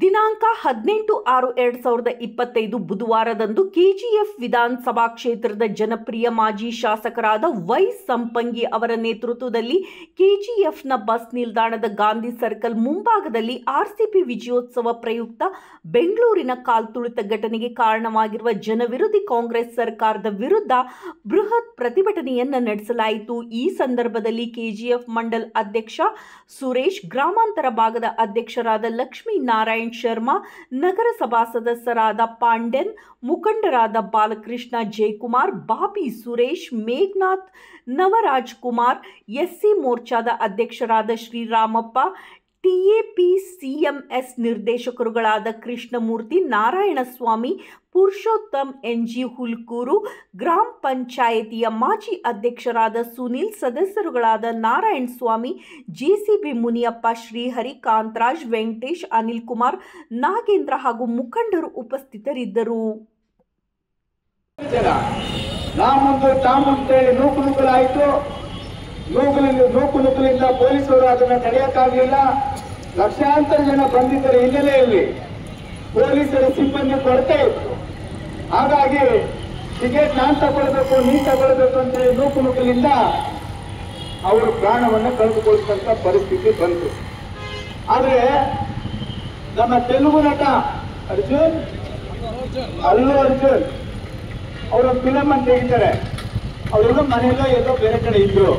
ದಿನಾಂಕ 18/6/2025 ಬುಧವಾರದಂದು ಕೆಜಿಎಫ್ ವಿಧಾನಸಭಾ ಕ್ಷೇತ್ರದ ಜನಪ್ರಿಯ ಮಾಜಿ ಶಾಸಕರಾದ ವೈ ಸಂಪಂಗಿ ಅವರ ನೇತೃತ್ವದಲ್ಲಿ ಕೆಜಿಎಫ್ನ ಬಸ್ ನಿಲ್ದಾಣದ ಗಾಂಧಿ ಸರ್ಕಲ್ ಮುಂಭಾಗದಲ್ಲಿ ಆರ್ಸಿಪಿ ವಿಜಯೋತ್ಸವ ಪ್ರಯುಕ್ತ ಬೆಂಗಳೂರಿನ ಕಾಲ್ತುಳಿತ ಘಟನೆಗೆ ಕಾರಣವಾಗಿರುವ ಜನವಿರೋಧಿ ಕಾಂಗ್ರೆಸ್ ಸರ್ಕಾರದ ವಿರುದ್ಧ ಬೃಹತ್ ಪ್ರತಿಭಟನೆಯನ್ನು ನಡೆಸಲಾಯಿತು. ಈ ಸಂದರ್ಭದಲ್ಲಿ ಕೆಜಿಎಫ್ ಮಂಡಲ್ ಅಧ್ಯಕ್ಷ ಸುರೇಶ್, ಗ್ರಾಮಾಂತರ ಭಾಗದ ಅಧ್ಯಕ್ಷರಾದ ಲಕ್ಷ್ಮೀ ನಾರಾಯಣ್ ಶರ್ಮಾ, ನಗರಸಭಾ ಸದಸ್ಯರಾದ ಪಾಂಡ್ಯನ್, ಮುಖಂಡರಾದ ಬಾಲಕೃಷ್ಣ, ಜಯಕುಮಾರ್, ಬಾಬಿ, ಸುರೇಶ್, ಮೇಘನಾಥ್, ನವರಾಜ್ ಕುಮಾರ್, ಎಸ್ಸಿ ಮೋರ್ಚಾದ ಅಧ್ಯಕ್ಷರಾದ ಶ್ರೀರಾಮಪ್ಪ, ಟಿಎಪಿಸಿಎಂಎಸ್ ನಿರ್ದೇಶಕರುಗಳಾದ ಕೃಷ್ಣಮೂರ್ತಿ, ನಾರಾಯಣಸ್ವಾಮಿ, ಪುರುಷೋತ್ತಮ್, ಎನ್ಜಿ ಹುಲ್ಕೂರು, ಗ್ರಾಮ ಪಂಚಾಯಿತಿಯ ಮಾಜಿ ಅಧ್ಯಕ್ಷರಾದ ಸುನೀಲ್, ಸದಸ್ಯರುಗಳಾದ ನಾರಾಯಣ ಸ್ವಾಮಿ, ಜೆಸಿಬಿ ಮುನಿಯಪ್ಪ, ಶ್ರೀಹರಿ, ಕಾಂತರಾಜ್, ವೆಂಕಟೇಶ್, ಅನಿಲ್ ಕುಮಾರ್, ನಾಗೇಂದ್ರ ಹಾಗೂ ಮುಖಂಡರು ಉಪಸ್ಥಿತರಿದ್ದರು. ನೂಕುನುಕಲಿಂದ ಪೊಲೀಸರು ಅದನ್ನು ತಡೆಯಕ್ಕಾಗಲಿಲ್ಲ. ಲಕ್ಷಾಂತರ ಜನ ಬಂದಿದ್ದರ ಹಿನ್ನೆಲೆಯಲ್ಲಿ ಪೊಲೀಸರ ಸಿಬ್ಬಂದಿ ಕೊರತೆ ಇತ್ತು. ಹಾಗಾಗಿ ಟಿಕೆಟ್ ನಾನು ತಗೊಳ್ಬೇಕು, ನೀನು ತಗೊಳ್ಬೇಕು ಅಂತ ಹೇಳಿ ನೂಕುನುಕಲಿಂದ ಅವರು ಪ್ರಾಣವನ್ನು ಕಳೆದುಕೊಳ್ಳುವಂತ ಪರಿಸ್ಥಿತಿ ಬಂತು. ಆದರೆ ನಮ್ಮ ತೆಲುಗು ನಟ ಅಲ್ಲು ಅರ್ಜುನ್ ಅವರೊಂದು ಫಿಲಮ್ ಅಂತ ತೆಗಿತಾರೆ. ಅವರೆಲ್ಲೋ ಮನೆಯಲ್ಲೋ ಎಲ್ಲೋ ಬೇರೆ ಕಡೆ ಇದ್ರು.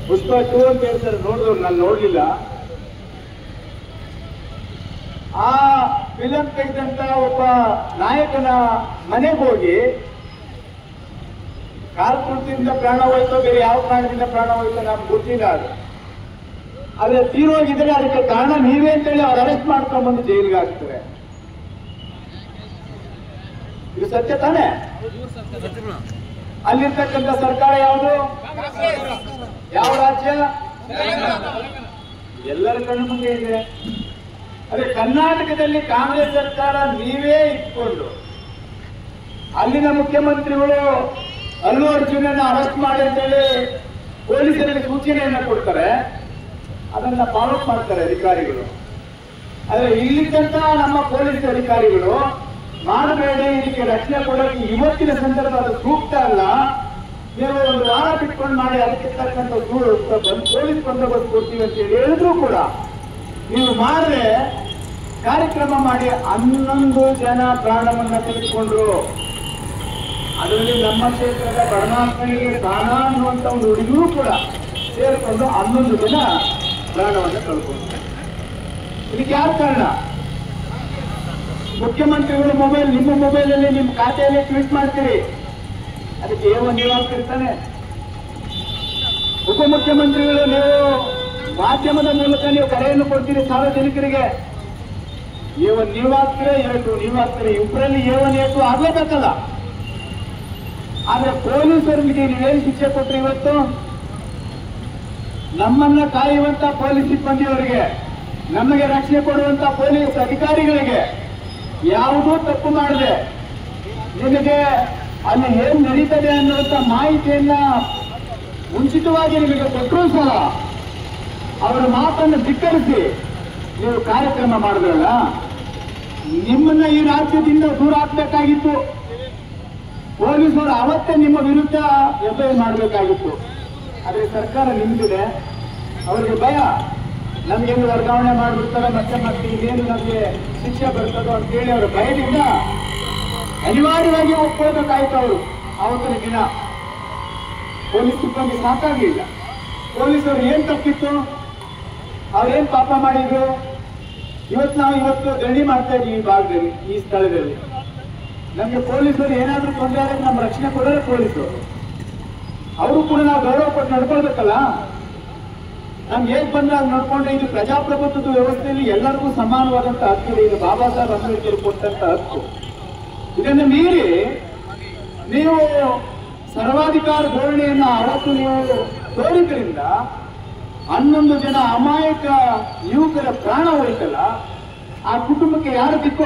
ಪುಷ್ಪ 2 ಅಂತ ಹೇಳ್ತಾರೆ, ನೋಡಿದವ್ರು, ನಾನು ನೋಡ್ಲಿಲ್ಲ. ಆ ಫಿಲಂ ತೆಗೆದಂತ ಒಬ್ಬ ನಾಯಕನ ಮನೆಗೆ ಹೋಗಿ ಕಾಲ್ತುಳಿತದಿಂದ ಪ್ರಾಣ ಹೋಯ್ತೋ ಬೇರೆ ಯಾವ ಕಾರಣದಿಂದ ಪ್ರಾಣ ಹೋಯ್ತೋ ನಮ್ಗೆ ಗೊತ್ತಿಲ್ಲ. ಅದು ಆದ್ರೆ ತೀರೋಗಿದ್ರೆ ಅದಕ್ಕೆ ಕಾರಣ ನೀವೇ ಅಂತೇಳಿ ಅವ್ರು ಅರೆಸ್ಟ್ ಮಾಡ್ಕೊಂಡ್ಬಂದು ಜೈಲಿಗೆ ಹಾಕ್ತಾರೆ. ಇದು ಸತ್ಯ ತಾನೇ? ಅಲ್ಲಿರ್ತಕ್ಕಂಥ ಸರ್ಕಾರ ಯಾವುದು? ಯಾವ ರಾಜ್ಯ? ಎಲ್ಲರ ಕಣ್ಣು ಮುಂದೆ ಇದೆ. ಅದೇ ಕರ್ನಾಟಕದಲ್ಲಿ ಕಾಂಗ್ರೆಸ್ ಸರ್ಕಾರ ನೀವೇ ಇಟ್ಕೊಂಡು ಅಲ್ಲಿನ ಮುಖ್ಯಮಂತ್ರಿಗಳು ಅಲ್ಲು ಅರ್ಜುನನ್ನ ಅರೆಸ್ಟ್ ಮಾಡಿ ಅಂತೇಳಿ ಪೊಲೀಸರಿಗೆ ಸೂಚನೆಯನ್ನ ಕೊಡ್ತಾರೆ. ಅದನ್ನ ಫಾಲೋ ಮಾಡ್ತಾರೆ ಅಧಿಕಾರಿಗಳು. ಆದ್ರೆ ಇಲ್ಲಿದ್ದಂತ ನಮ್ಮ ಪೊಲೀಸ್ ಅಧಿಕಾರಿಗಳು ಮಾಡಬೇಡಿ, ಇದಕ್ಕೆ ರಕ್ಷಣೆ ಕೊಡೋಕೆ ಇವತ್ತಿನ ಸಂದರ್ಭ ಅದು ಸೂಕ್ತ ಅಲ್ಲ, ನೀವು ಒಂದು ವಾರ ಬಿಟ್ಕೊಂಡು ಮಾಡಿ, ಅದಕ್ಕೆ ತಕ್ಕಂಥ ಪೊಲೀಸ್ ಬಂದೋಬಸ್ತ್ ಕೊಡ್ತೀವಿ ಅಂತ ಹೇಳಿ ಹೇಳಿದ್ರು ಕೂಡ ನೀವು ಮಾಡಿದ್ರೆ ಕಾರ್ಯಕ್ರಮ ಮಾಡಿ 11 ಜನ ಪ್ರಾಣವನ್ನ ತೆಗೆದುಕೊಂಡ್ರು. ಅದರಲ್ಲಿ ನಮ್ಮ ಕ್ಷೇತ್ರದ ಬಡಮಾರ್ಕನಿಗೆ ದಾನ ಅನ್ನುವಂಥ ಒಂದು ಹುಡುಗಿಯೂ ಕೂಡ ಸೇರಿಕೊಂಡು 11 ಜನ ಪ್ರಾಣವನ್ನು ಕಳ್ಕೊಂಡ್ರು. ಇದಕ್ಕೆ ಯಾರು ಕಾರಣ? ಮುಖ್ಯಮಂತ್ರಿಗಳು ಮೊಬೈಲ್, ನಿಮ್ಮ ಮೊಬೈಲಲ್ಲಿ ನಿಮ್ಮ ಖಾತೆಯಲ್ಲಿ ಟ್ವೀಟ್ ಮಾಡ್ತೀರಿ, ಅದಕ್ಕೆ ನೀವು ಆಗ್ತಿರ್ತಾನೆ. ಉಪಮುಖ್ಯಮಂತ್ರಿಗಳು ನೀವು ಮಾಧ್ಯಮದ ಮೂಲಕ ನೀವು ಕರೆಯನ್ನು ಕೊಡ್ತೀರಿ ಸಾರ್ವಜನಿಕರಿಗೆ, ನೀವು ಆಗ್ತೀರಾ, ನೀವು ಆಗ್ತೀರಿ, ಇಬ್ಬರಲ್ಲಿ ಏಟು ಆಗ್ಲೇಬೇಕಲ್ಲ. ಆದ್ರೆ ಪೊಲೀಸರಿಗೆ ನೀವೇನು ಶಿಕ್ಷೆ ಕೊಟ್ರಿ ಇವತ್ತು? ನಮ್ಮನ್ನ ಕಾಯುವಂತ ಪೊಲೀಸ್ ಸಿಬ್ಬಂದಿಯವರಿಗೆ, ನಮಗೆ ರಕ್ಷಣೆ ಕೊಡುವಂತ ಪೊಲೀಸ್ ಅಧಿಕಾರಿಗಳಿಗೆ ಯಾವುದೂ ತಪ್ಪು ಮಾಡದೆ ನಿಮಗೆ ಅಲ್ಲಿ ಏನ್ ನಡೀತದೆ ಅನ್ನುವಂತ ಮಾಹಿತಿಯನ್ನ ಮುಂಚಿತವಾಗಿ ನಿಮಗೆ ಕೊಟ್ಟರೂ ಸಹ ಅವರ ಮಾತನ್ನು ಧಿಕ್ಕರಿಸಿ ನೀವು ಕಾರ್ಯಕ್ರಮ ಮಾಡಿದ್ರಲ್ಲ, ನಿಮ್ಮನ್ನ ಈ ರಾಜ್ಯದಿಂದ ದೂರ ಹಾಕ್ಬೇಕಾಗಿತ್ತು. ಪೊಲೀಸರು ಅವತ್ತೇ ನಿಮ್ಮ ವಿರುದ್ಧ ಎಫ್ಐಆರ್ ಮಾಡಬೇಕಾಗಿತ್ತು. ಆದ್ರೆ ಸರ್ಕಾರ ನಿಮ್ದಿದೆ, ಅವರಿಗೆ ಭಯ, ನಮ್ಗೇನು ವರ್ಗಾವಣೆ ಮಾಡಿಬಿಡ್ತಾರೆ, ಮತ್ತೆ ಇದೇನು ನಮಗೆ ಶಿಕ್ಷೆ ಬರ್ತದೋ ಅಂತೇಳಿ ಅವರ ಭಯದಿಂದ ಅನಿವಾರ್ಯವಾಗಿ ಒಪ್ಕೊಳ್ಬೇಕಾಯ್ತು. ಅವರು ಆವತ್ತಿನ ದಿನ ಪೊಲೀಸ್ ಸಿಬ್ಬಂದಿ ಸಾಕಾಗಲಿಲ್ಲ. ಪೊಲೀಸರು ಏನ್ ತಪ್ಪಿತ್ತು? ಅವ್ರೇನ್ ಪಾಪ ಮಾಡಿದ್ರು? ಇವತ್ತು ದಂಡಿ ಮಾಡ್ತಾ ಇದ್ದೀವಿ ಈ ಭಾಗದಲ್ಲಿ, ಈ ಸ್ಥಳದಲ್ಲಿ. ನಮ್ಗೆ ಪೊಲೀಸರು ಏನಾದ್ರೂ ತೊಂದರೆ ಆದ್ರೆ ನಮ್ಮ ರಕ್ಷಣೆ ಕೊಡೋದೇ ಪೊಲೀಸರು. ಅವರು ಕೂಡ ನಾವು ಗೌರವ ಕೊಟ್ಟು ನಡ್ಕೊಳ್ಬೇಕಲ್ಲ. ನಮ್ಗೆ ಹೇಗ್ ಬಂದಾಗ ನಡ್ಕೊಂಡ್ರೆ ಇದು ಪ್ರಜಾಪ್ರಭುತ್ವದ ವ್ಯವಸ್ಥೆಯಲ್ಲಿ ಎಲ್ಲರಿಗೂ ಸಮಾನವಾದಂತ ಹಕ್ಕು ಇದೆ. ಇದು ಬಾಬಾ ಸಾಹೇಬ್ ಅಂಬೇಡ್ಕರ್ ಕೊಟ್ಟಂತ ಹಕ್ಕು. ಇದನ್ನು ಮೀರಿ ನೀವು ಸರ್ವಾಧಿಕಾರ ಧೋರಣೆಯನ್ನ ಅವತ್ತು ನೀವು ತೋರಿದ್ರಿಂದ 11 ಜನ ಅಮಾಯಕ ಯುವಕರ ಪ್ರಾಣ ಹೋಯ್ತಲ್ಲ, ಆ ಕುಟುಂಬಕ್ಕೆ ಯಾರು ದಿಕ್ಕು?